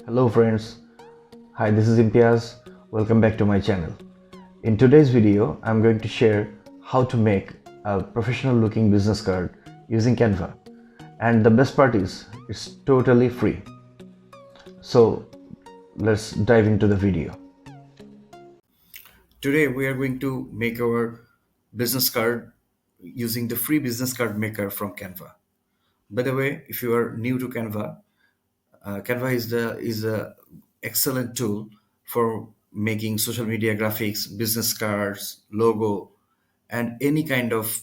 Hello friends, hi, this is Imtiaz. Welcome back to my channel. In today's video, I'm going to share how to make a professional looking business card using Canva. And the best part is, it's totally free. So let's dive into the video. Today we are going to make our business card using the free business card maker from Canva. By the way, if you are new to Canva, Canva is a excellent tool for making social media graphics, business cards, logo, and any kind of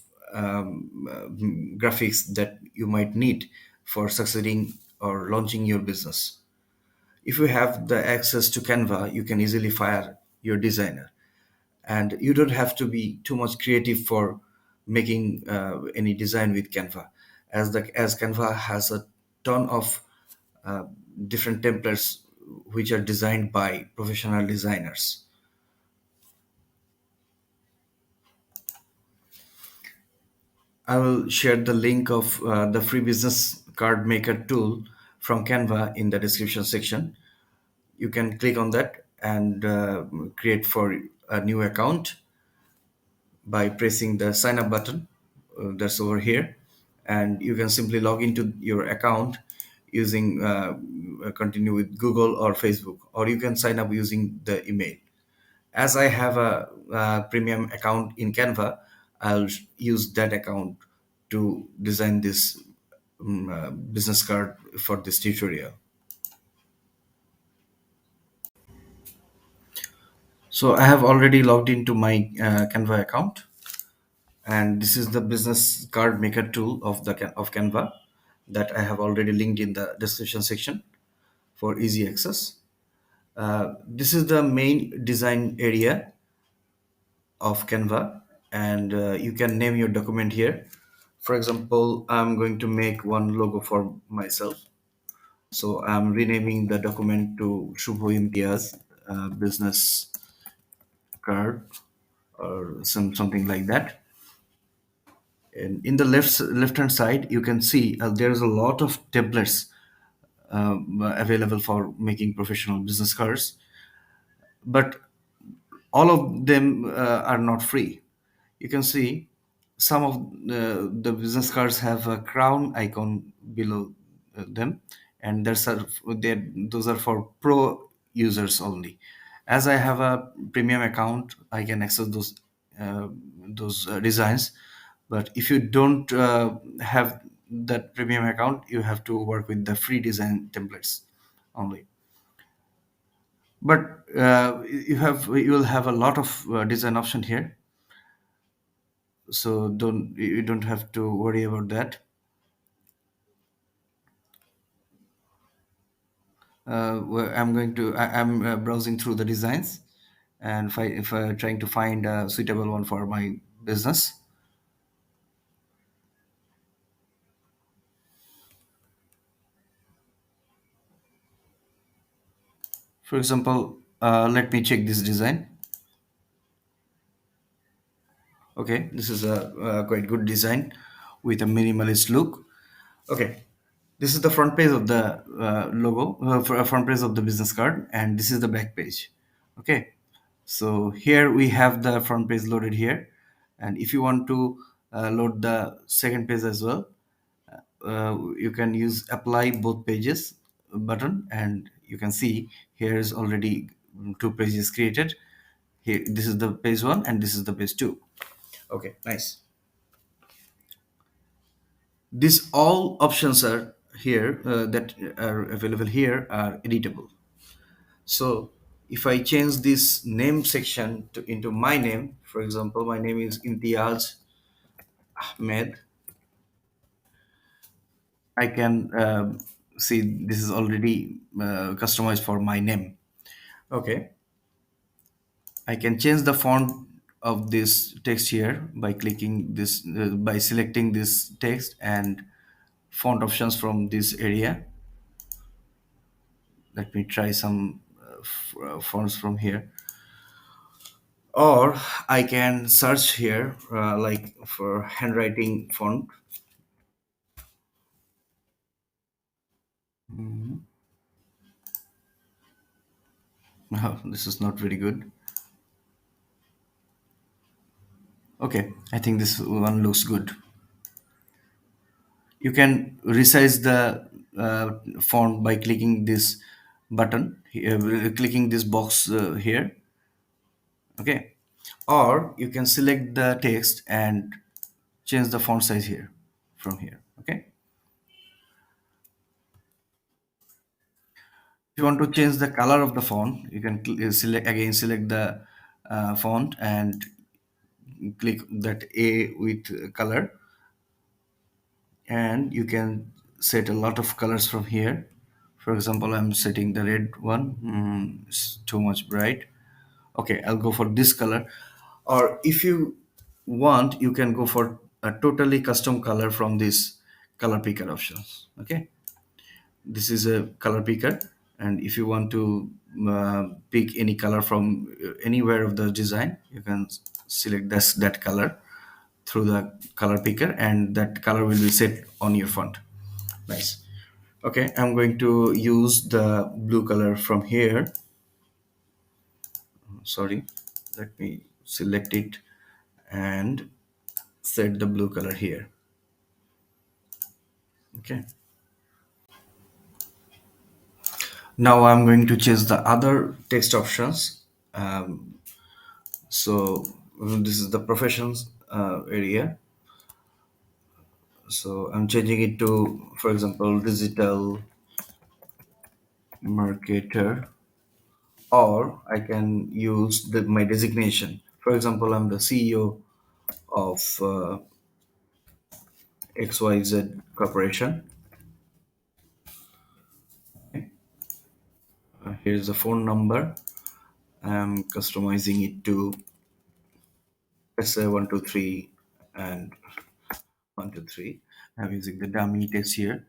graphics that you might need for succeeding or launching your business. If you have the access to Canva, you can easily fire your designer, and you don't have to be too much creative for making any design with Canva, as Canva has a ton of uh, different templates which are designed by professional designers. I will share the link of the free business card maker tool from Canva in the description section. You can click on that and create for a new account by pressing the sign up button that's over here, and you can simply log into your account using continue with Google or Facebook, or you can sign up using the email. As I have a premium account in Canva, I'll use that account to design this business card for this tutorial. So I have already logged into my Canva account, and this is the business card maker tool of of Canva that I have already linked in the description section for easy access. This is the main design area of Canva, and you can name your document here. For example, I'm going to make one logo for myself, so I'm renaming the document to Shubho Imtiaz business card or something like that. And in the left hand side, you can see there's a lot of templates available for making professional business cards, but all of them are not free. You can see some of the business cards have a crown icon below them, and those are for pro users only. As I have a premium account, I can access those designs. But if you don't have that premium account, you have to work with the free design templates only. But you will have a lot of design option here, so you don't have to worry about that. Where I'm browsing through the designs, and if I trying to find a suitable one for my business. For example, let me check this design. Okay, this is a quite good design with a minimalist look. Okay, this is the front page of the logo, front page of the business card, and this is the back page. Okay, so here we have the front page loaded here, and if you want to load the second page as well, you can use apply both pages button, and you can see here is already two pages created. Here, this is the page one, and this is the page two. Okay, nice. These all options are here that are available here are editable. So if I change this name section into my name, for example, my name is Imtiaz Ahmed, I can see this is already customized for my name. Okay, I can change the font of this text here by clicking this, by selecting this text and font options from this area. Let me try some fonts from here, or I can search here like for handwriting font. Oh, this is not very good. Okay, I think this one looks good. You can resize the font by clicking this button here, clicking this box here. Okay, or you can select the text and change the font size here from here. Okay, if you want to change the color of the font, you can select the font and click that A with color, and you can set a lot of colors from here. For example, I'm setting the red one. It's too much bright. Okay, I'll go for this color. Or if you want, you can go for a totally custom color from this color picker options. Okay, this is a color picker, and if you want to pick any color from anywhere of the design, you can select that color through the color picker, and that color will be set on your font. Nice. Okay, I'm going to use the blue color from here. Sorry, let me select it and set the blue color here. Okay, now I'm going to change the other text options. um, so this is the professions area. So I'm changing it to, for example, digital marketer, or I can use my designation. For example, I'm the CEO of XYZ Corporation. Here's the phone number. I'm customizing it to, let's say, 123 and 123. I'm using the dummy text here.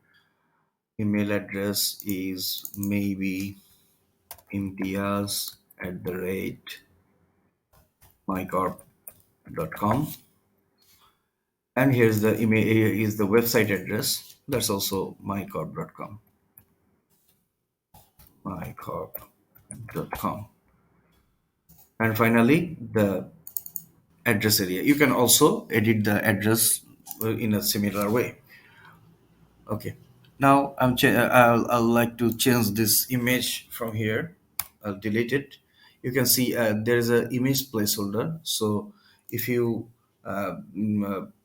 Email address is maybe imtiaz at the rate mycorp.com. And here's the email, here is the website address. That's also mycorp.com. mycorp.com. And finally, the address area. You can also edit the address in a similar way. Okay. Now I'll like to change this image from here. I'll delete it. You can see there is an image placeholder. So if you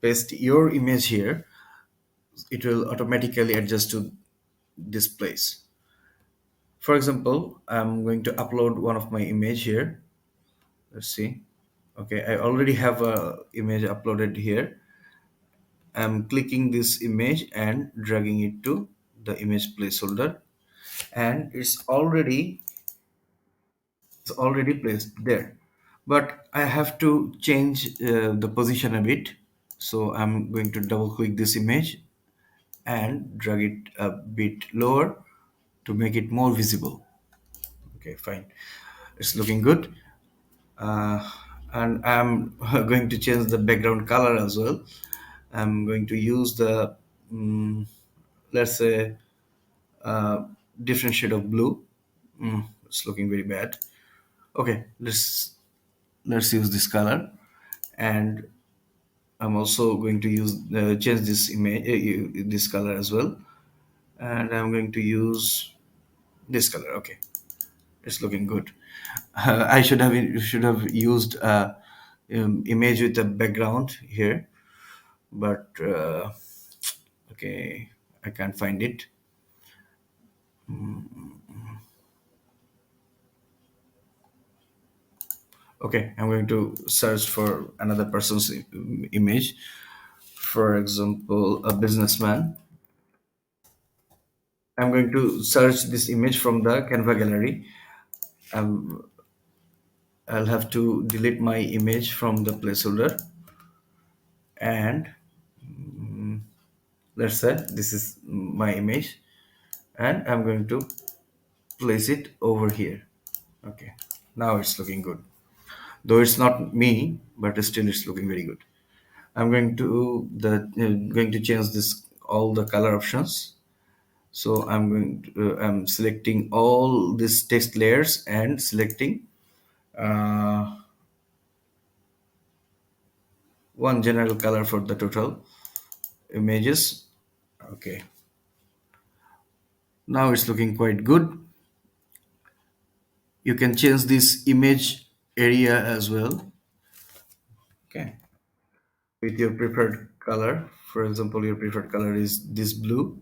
paste your image here, it will automatically adjust to this place. For example, I'm going to upload one of my image here. Let's see. Okay, I already have a image uploaded here. I'm clicking this image and dragging it to the image placeholder, and it's already placed there. But I have to change the position a bit. So I'm going to double click this image and drag it a bit lower to make it more visible. Okay, fine. It's looking good. uh, and I'm going to change the background color as well. I'm going to use the let's say different shade of blue. It's looking very bad. Okay, let's use this color. And I'm also going to use change this image, this color as well. And I'm going to use this color. Okay, it's looking good. I should have used image with a background here, but okay, I can't find it. Okay, I'm going to search for another person's image. For example, a businessman. I'm going to search this image from the Canva gallery. um, I'll have to delete my image from the placeholder, and let's say this is my image, and I'm going to place it over here. Okay, now it's looking good. Though it's not me, but still it's looking very good. I'm going to change this all the color options. So I'm selecting all these text layers and selecting uh, one general color for the total images. Okay, now it's looking quite good. You can change this image area as well. Okay, with your preferred color. For example, your preferred color is this blue.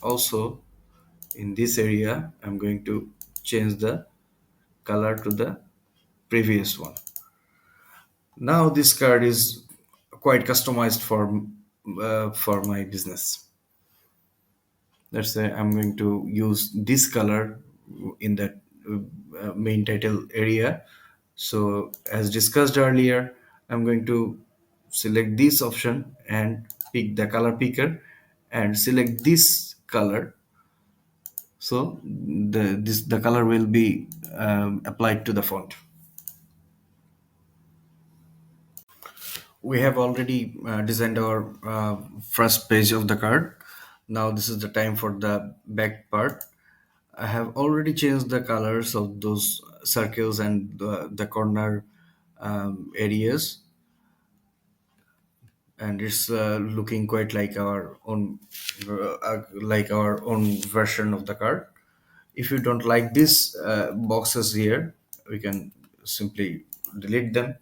Also, in this area, I'm going to change the color to the previous one. Now this card is quite customized for my business. Let's say I'm going to use this color in the main title area. So as discussed earlier, I'm going to select this option and pick the color picker and select this color. So the color will be applied to the font. We have already designed our first page of the card. Now this is the time for the back part. I have already changed the colors of those circles and the corner areas, and it's looking quite like our own version of the card. If you don't like these boxes here, we can simply delete them,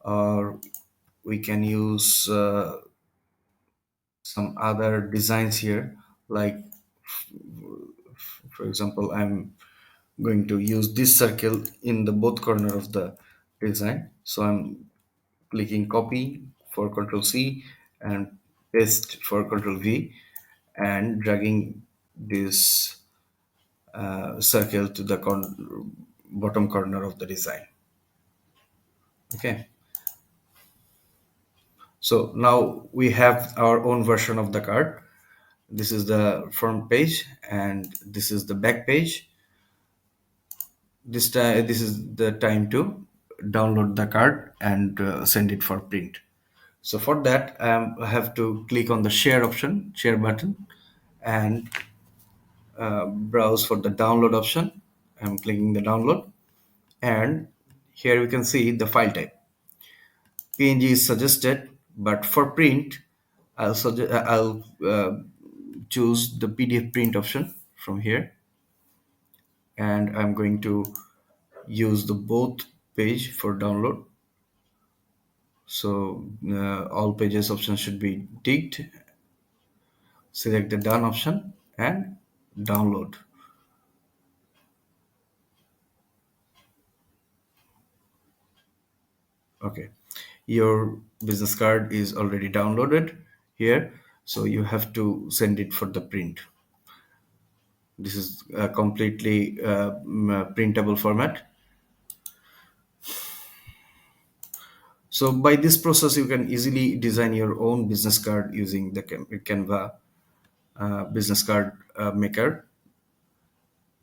or we can use some other designs here. Like, for example, I'm going to use this circle in the both corner of the design. So I'm clicking copy for Control C and paste for Control V, and dragging this circle to the bottom corner of the design. Okay, so now we have our own version of the card. This is the front page and this is the back page. This is the time to download the card and send it for print. So for that, I have to click on the share button, and browse for the download option. I'm clicking the download, and here we can see the file type. PNG is suggested, but for print, I'll choose the PDF print option from here, and I'm going to use the both page for download. So all pages option should be ticked. Select the done option and download. Okay, your business card is already downloaded here, so you have to send it for the print. This is a completely printable format. So by this process, you can easily design your own business card using the Canva business card maker.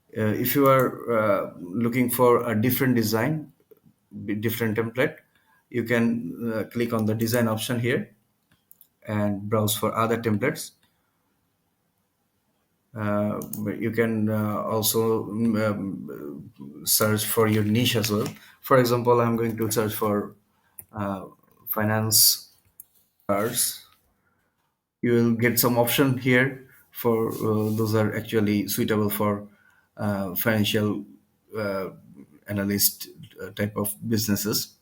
If you are looking for a different design, different template, you can click on the design option here and browse for other templates. But you can also search for your niche as well. For example, I'm going to search for uh, finance cards. You will get some option here for those are actually suitable for financial uh, analyst type of businesses.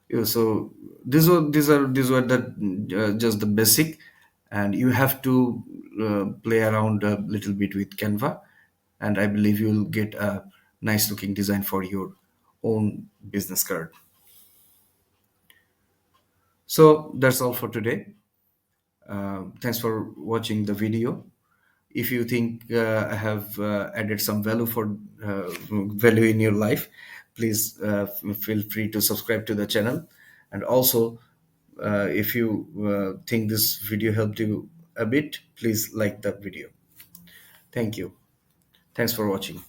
Yeah, so these were the just the basic, and you have to play around a little bit with Canva, and I believe you'll get a nice looking design for your own business card. So that's all for today. Thanks for watching the video. If you think I have added some value in your life, please feel free to subscribe to the channel. And also, if you think this video helped you a bit, please like the video. Thank you. Thanks for watching.